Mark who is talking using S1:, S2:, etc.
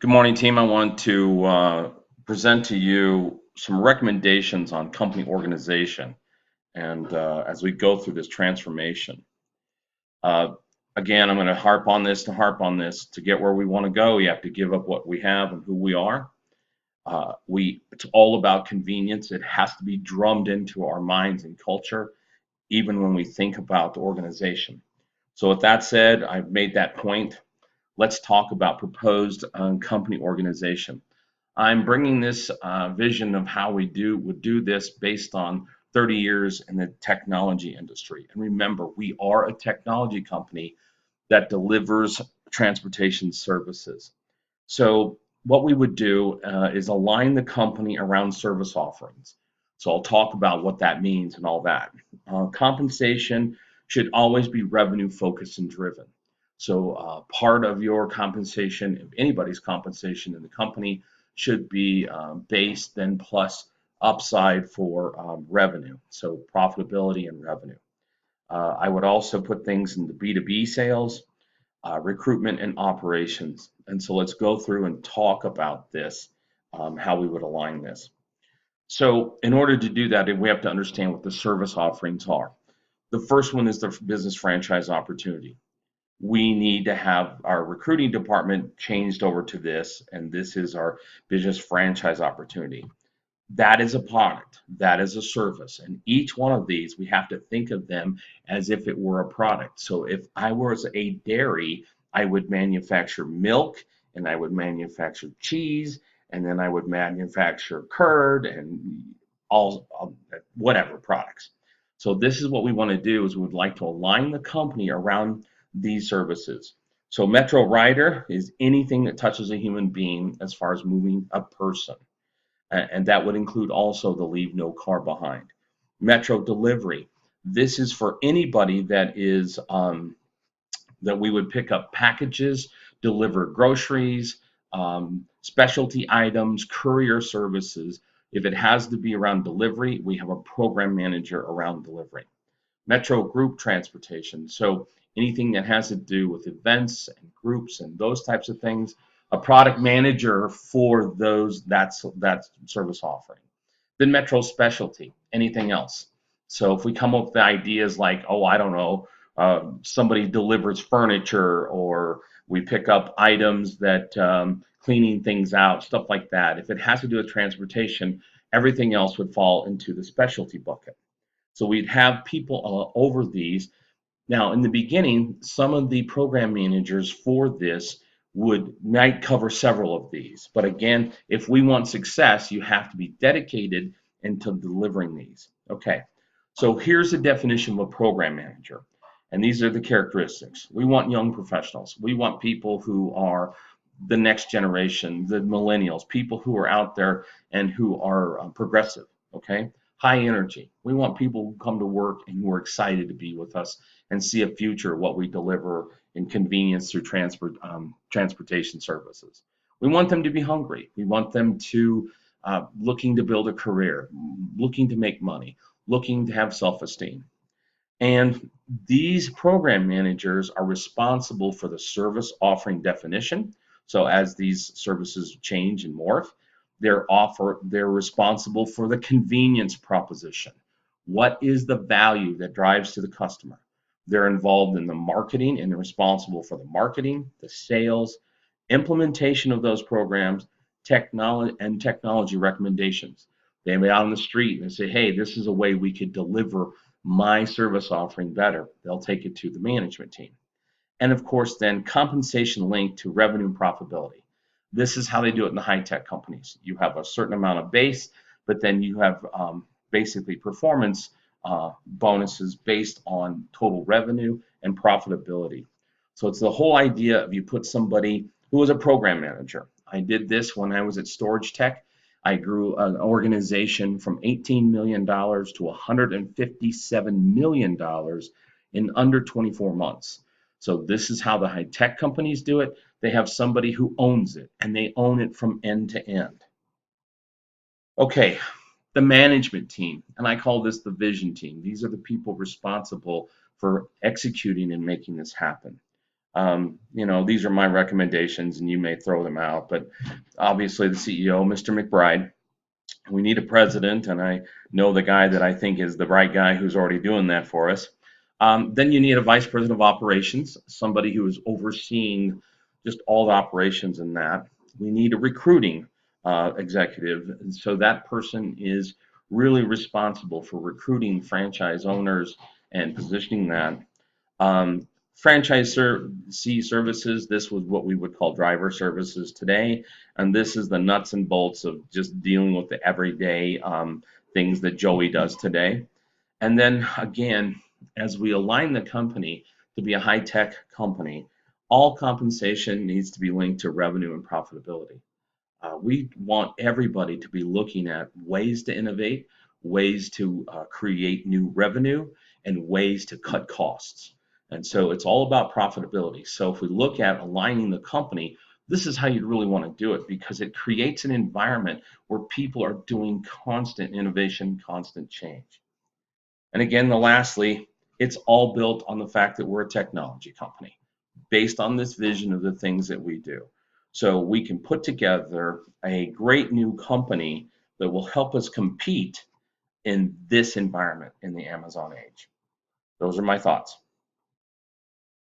S1: Good morning, team. I want to present to you some recommendations on company organization and as we go through this transformation. Uh, Again, I'm going to harp on this to harp on this. To get where we want to go, you have to give up what we have and who we are. It's all about convenience. It has to be drummed into our minds and culture, even when we think about the organization. So with that said, I've made that point. Let's talk about proposed company organization. I'm bringing this vision of how we would do this based on 30 years in the technology industry. And remember, we are a technology company that delivers transportation services. So what we would do is align the company around service offerings. So I'll talk about what that means and all that. Compensation should always be revenue focused and driven. So part of your compensation, if anybody's compensation in the company, should be base then plus upside for revenue. So profitability and revenue. I would also put things in the B2B sales, recruitment and operations. And so let's go through and talk about this, how we would align this. So in order to do that, we have to understand what the service offerings are. The first one is the business franchise opportunity. We need to have our recruiting department changed over to this, and this is our business franchise opportunity. That is a product, that is a service. And each one of these, we have to think of them as if it were a product. So if I was a dairy, I would manufacture milk and I would manufacture cheese and then I would manufacture curd and all whatever products. So this is what we want to do is we would like to align the company around these services. So Metro Rider is anything that touches a human being as far as moving a person, and that would include also the leave no car behind. Metro delivery. This is for anybody that is that we would pick up packages, deliver groceries, specialty items, courier services. If it has to be around delivery, we have a program manager around delivery. Metro group transportation. So anything that has to do with events and groups and those types of things, a product manager for those, that's service offering. Then Metro specialty, anything else. So if we come up with ideas like, oh, I don't know, somebody delivers furniture or we pick up items that cleaning things out, stuff like that. If it has to do with transportation, everything else would fall into the specialty bucket. So we'd have people over these. Now, in the beginning, some of the program managers for this might cover several of these. But again, if we want success, you have to be dedicated into delivering these. Okay, so here's the definition of a program manager. And these are the characteristics. We want young professionals. We want people who are the next generation, the millennials, people who are out there and who are progressive. Okay, high energy. We want people who come to work and who are excited to be with us and see a future of what we deliver in convenience through transportation services. We want them to be hungry. We want them to looking to build a career, looking to make money, looking to have self-esteem. And these program managers are responsible for the service offering definition. So as these services change and morph, they're responsible for the convenience proposition. What is the value that drives to the customer? They're involved in the marketing and they're responsible for the marketing, the sales, implementation of those programs, technology recommendations. They may be out on the street and say, hey, this is a way we could deliver my service offering better. They'll take it to the management team. And of course, then compensation linked to revenue and profitability. This is how they do it in the high tech companies. You have a certain amount of base, but then you have basically performance bonuses based on total revenue and profitability. So it's the whole idea of you put somebody who was a program manager. I did this when I was at Storage Tech. I grew an organization from $18 million to $157 million in under 24 months. So this is how the high tech companies do it. They have somebody who owns it and they own it from end to end. Okay, the management team, and I call this the vision team. These are the people responsible for executing and making this happen. These are my recommendations, and you may throw them out, but obviously the CEO, Mr. McBride. We need a president, and I know the guy that I think is the right guy who's already doing that for us. Then you need a vice president of operations, somebody who is overseeing just all the operations in that. We need a recruiting executive, and so that person is really responsible for recruiting franchise owners and positioning that. Um, Franchisee services, this was what we would call driver services today, and this is the nuts and bolts of just dealing with the everyday things that Joey does today. And then again, as we align the company to be a high-tech company, all compensation needs to be linked to revenue and profitability. We want everybody to be looking at ways to innovate, ways to create new revenue, and ways to cut costs. And so it's all about profitability. So if we look at aligning the company, this is how you really want to do it because it creates an environment where people are doing constant innovation, constant change. And again, lastly, it's all built on the fact that we're a technology company based on this vision of the things that we do. So we can put together a great new company that will help us compete in this environment in the Amazon age. Those are my thoughts.